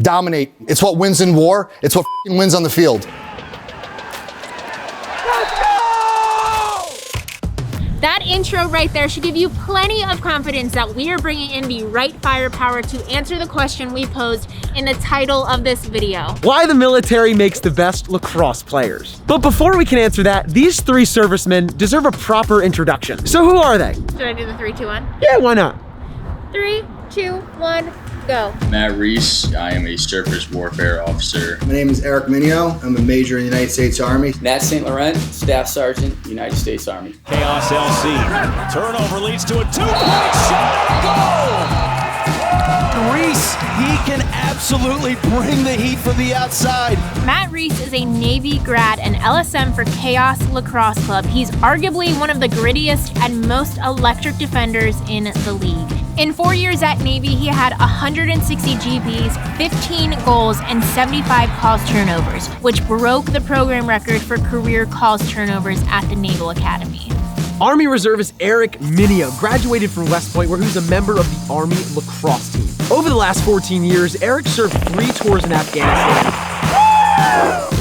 Dominate. It's what wins in war. It's what wins on the field. That intro right there should give you plenty of confidence that we are bringing in the right firepower to answer the question we posed in the title of this video. Why the military makes the best lacrosse players. But before we can answer that, these three servicemen deserve a proper introduction. So who are they? Should I do the 3, 2, 1? Yeah, why not? 3, 2, 1, go. Matt Rees, I am a surface warfare officer. My name is Erik Mineo. I'm a major in the United States Army. Nat St, Laurent, Staff Sergeant, United States Army. Chaos LC. Turnover leads to a 2-point shot. Goal! Rees, he can absolutely bring the heat from the outside. Matt Rees is a Navy grad and LSM for Chaos Lacrosse Club. He's arguably one of the grittiest and most electric defenders in the league. In 4 years at Navy, he had 160 GBs, 15 goals, and 75 calls turnovers, which broke the program record for career calls turnovers at the Naval Academy. Army Reservist Erik Mineo graduated from West Point, where he was a member of the Army lacrosse team. Over the last 14 years, Erik served 3 tours in Afghanistan,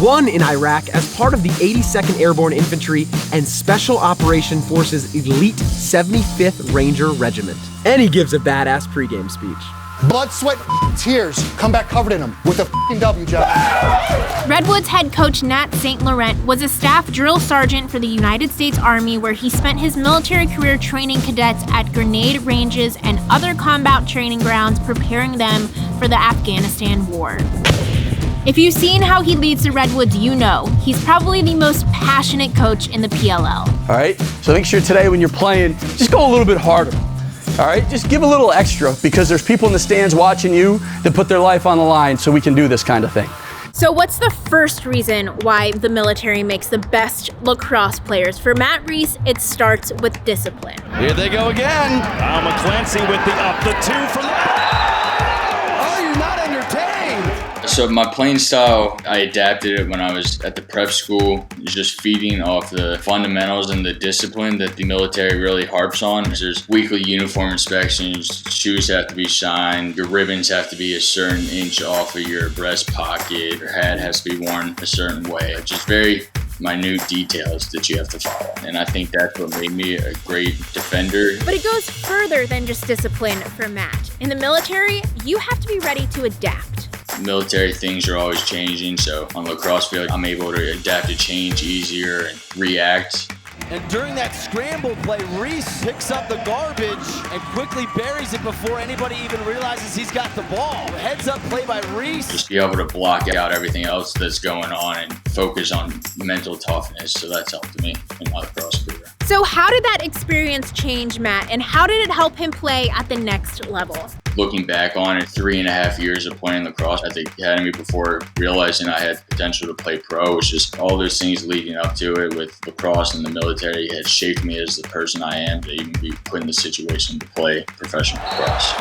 1 in Iraq as part of the 82nd Airborne Infantry and Special Operation Forces Elite 75th Ranger Regiment. And he gives a badass pregame speech. Blood, sweat, tears. Come back covered in them with a W, Jeff. Redwood's head coach Nat St. was a staff drill sergeant for the United States Army, where he spent his military career training cadets at grenade ranges and other combat training grounds, preparing them for the Afghanistan war. If you've seen how he leads the Redwoods, you know he's probably the most passionate coach in the PLL. All right, so make sure today when you're playing, just go a little bit harder. All right, just give a little extra, because there's people in the stands watching you that put their life on the line so we can do this kind of thing. So what's the first reason why the military makes the best lacrosse players? For Matt Rees, it starts with discipline. Here they go again. McClancy with the up, the 2 from Oh, you're not entertained. So my playing style, I adapted it when I was at the prep school, just feeding off the fundamentals and the discipline that the military really harps on. There's weekly uniform inspections, shoes have to be shined, your ribbons have to be a certain inch off of your breast pocket, your hat has to be worn a certain way. Just very minute details that you have to follow. And I think that's what made me a great defender. But it goes further than just discipline for Matt. In the military, you have to be ready to adapt. Military things are always changing, so on the lacrosse field, I'm able to adapt to change easier and react. And during that scramble play, Rees picks up the garbage and quickly buries it before anybody even realizes he's got the ball. Heads up play by Rees. Just be able to block out everything else that's going on and focus on mental toughness, so that's helped me in my lacrosse career. So how did that experience change Matt, and how did it help him play at the next level? Looking back on it, 3.5 years of playing lacrosse at the academy before realizing I had potential to play pro, was just all those things leading up to it with lacrosse and the military had shaped me as the person I am to even be put in the situation to play professional lacrosse.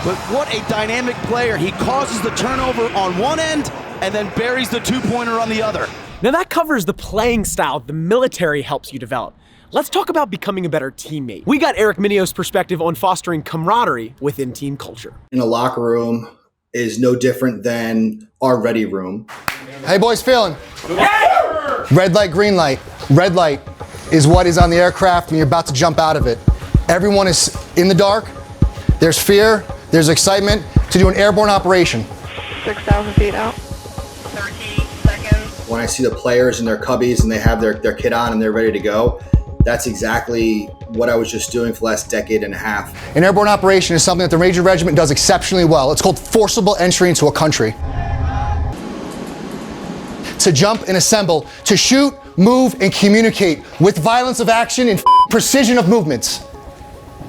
But what a dynamic player. He causes the turnover on one end and then buries the 2-pointer on the other. Now that covers the playing style the military helps you develop. Let's talk about becoming a better teammate. We got Erik Mineo's perspective on fostering camaraderie within team culture. In a locker room is no different than our ready room. How you boys feeling? Red light, green light. Red light is what is on the aircraft when you're about to jump out of it. Everyone is in the dark. There's fear. There's excitement to do an airborne operation. 6,000 feet out. 13 seconds. When I see the players in their cubbies and they have their kit on and they're ready to go, that's exactly what I was just doing for the last decade and a half. An airborne operation is something that the Ranger Regiment does exceptionally well. It's called forcible entry into a country. To jump and assemble, to shoot, move, and communicate with violence of action and precision of movements.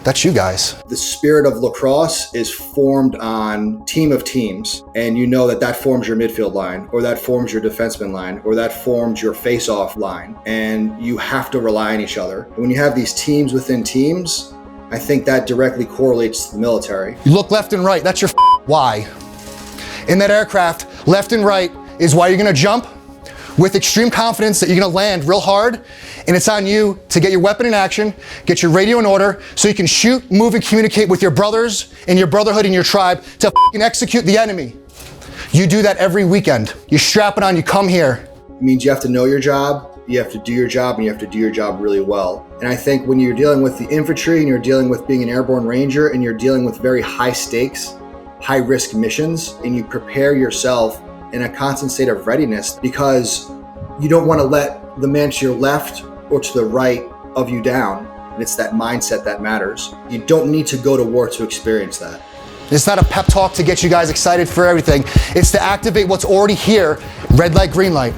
That's you guys. The spirit of lacrosse is formed on team of teams, and you know that forms your midfield line, or that forms your defenseman line, or that forms your face-off line, and you have to rely on each other. When you have these teams within teams, I think that directly correlates to the military. You look left and right, that's your why. In that aircraft, left and right is why you're gonna jump with extreme confidence that you're gonna land real hard, and it's on you to get your weapon in action, get your radio in order, so you can shoot, move, and communicate with your brothers and your brotherhood and your tribe to execute the enemy. You do that every weekend. You strap it on, you come here. It means you have to know your job, you have to do your job, and you have to do your job really well. And I think when you're dealing with the infantry and you're dealing with being an airborne ranger and you're dealing with very high stakes, high risk missions, and you prepare yourself in a constant state of readiness, because you don't want to let the man to your left or to the right of you down. And it's that mindset that matters. You don't need to go to war to experience that. It's not a pep talk to get you guys excited for everything. It's to activate what's already here. Red light, green light.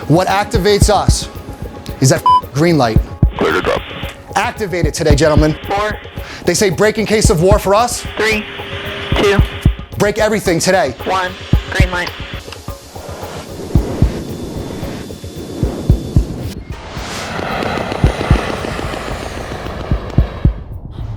What activates us is that green light. Clear to drop. Activate it today, gentlemen. 4, They say break in case of war for us. 3, 2, Break everything today. 1. Green light.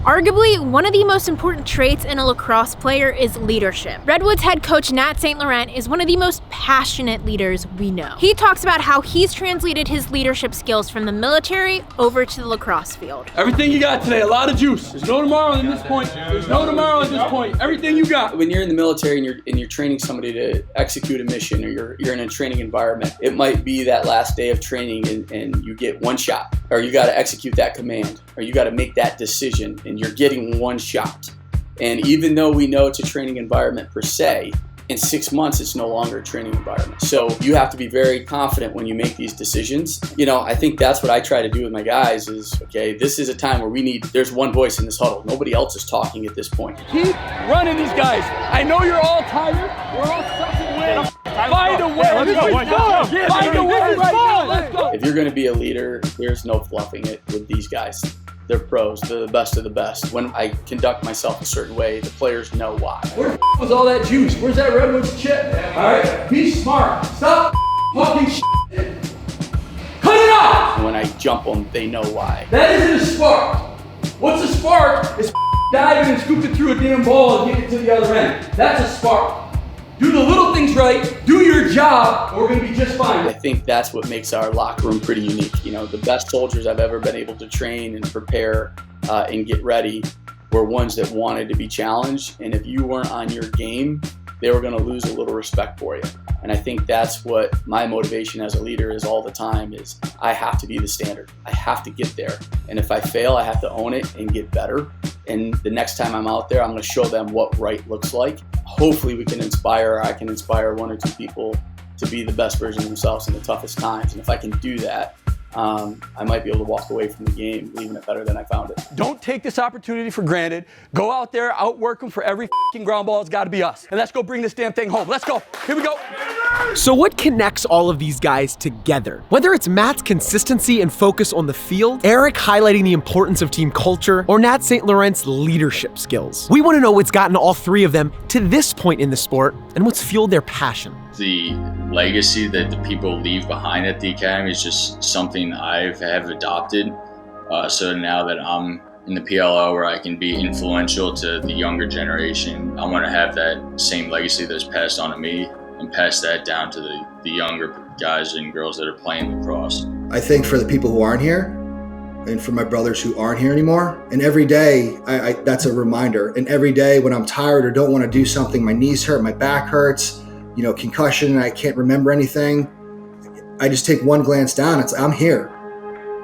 Arguably, one of the most important traits in a lacrosse player is leadership. Redwood's head coach Nat St. is one of the most passionate leaders we know. He talks about how he's translated his leadership skills from the military over to the lacrosse field. Everything you got today, a lot of juice. There's no tomorrow at this point. There's no tomorrow at this point. Everything you got. When you're in the military and you're training somebody to execute a mission, or you're in a training environment, it might be that last day of training and you get one shot, or you got to execute that command, or you got to make that decision, and you're getting one shot. And even though we know it's a training environment per se, in 6 months it's no longer a training environment. So you have to be very confident when you make these decisions. You know, I think that's what I try to do with my guys is, okay, this is a time where there's one voice in this huddle. Nobody else is talking at this point. Keep running these guys. I know you're all tired. We're all sucking win. Find a way. Let's go. Find a way right now. Let's go. If you're going to be a leader, there's no fluffing it with these guys. They're pros. They're the best of the best. When I conduct myself a certain way, the players know why. Where the was all that juice? Where's that Redwood's chip? All right, be smart. Stop talking shit. Cut it off! When I jump them, they know why. That isn't a spark. What's a spark? It's diving and scooping through a damn ball and getting to the other end. That's a spark. Do the little things right, do your job, or we're gonna be just fine. I think that's what makes our locker room pretty unique. You know, the best soldiers I've ever been able to train and prepare and get ready were ones that wanted to be challenged. And if you weren't on your game, they were gonna lose a little respect for you. And I think that's what my motivation as a leader is all the time is I have to be the standard. I have to get there. And if I fail, I have to own it and get better. And the next time I'm out there, I'm gonna show them what right looks like. Hopefully we can I can inspire 1 or 2 people to be the best version of themselves in the toughest times. And if I can do that, I might be able to walk away from the game leaving it better than I found it. Don't take this opportunity for granted. Go out there, outwork them for every ground ball. It's got to be us. And let's go bring this damn thing home. Let's go. Here we go. So what connects all of these guys together? Whether it's Matt's consistency and focus on the field, Erik highlighting the importance of team culture, or Nat St. leadership skills. We want to know what's gotten all 3 of them to this point in the sport and what's fueled their passion. The legacy that the people leave behind at the academy is just something I have adopted. So now that I'm in the PLO where I can be influential to the younger generation, I want to have that same legacy that's passed on to me and pass that down to the younger guys and girls that are playing lacrosse. I think for the people who aren't here, and for my brothers who aren't here anymore, and every day, that's a reminder. And every day when I'm tired or don't want to do something, my knees hurt, my back hurts, you know, concussion, I can't remember anything, I just take one glance down, I'm here.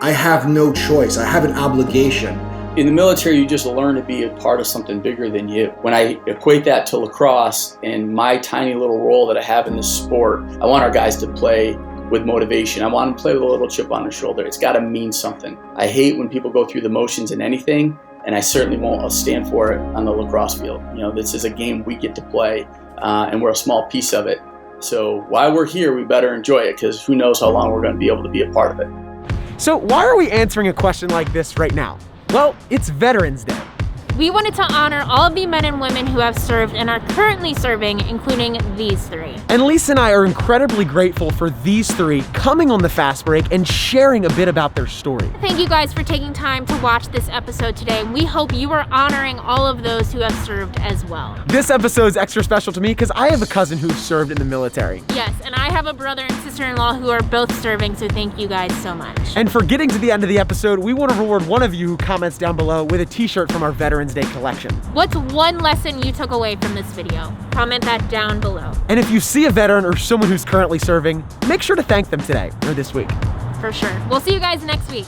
I have no choice. I have an obligation. In the military, you just learn to be a part of something bigger than you. When I equate that to lacrosse and my tiny little role that I have in this sport, I want our guys to play with motivation. I want them to play with a little chip on their shoulder. It's got to mean something. I hate when people go through the motions in anything, and I certainly won't stand for it on the lacrosse field. You know, this is a game we get to play, and we're a small piece of it. So while we're here, we better enjoy it, because who knows how long we're going to be able to be a part of it. So why are we answering a question like this right now? Well, it's Veterans Day. We wanted to honor all of the men and women who have served and are currently serving, including these 3. And Lisa and I are incredibly grateful for these 3 coming on the Fast Break and sharing a bit about their story. Thank you guys for taking time to watch this episode today. We hope you are honoring all of those who have served as well. This episode is extra special to me because I have a cousin who served in the military. Yes, and I have a brother and sister-in-law who are both serving, so thank you guys so much. And for getting to the end of the episode, we want to reward one of you who comments down below with a t-shirt from our Veterans Veterans Day collection. What's one lesson you took away from this video? Comment that down below. And if you see a veteran or someone who's currently serving, make sure to thank them today or this week. For sure. We'll see you guys next week.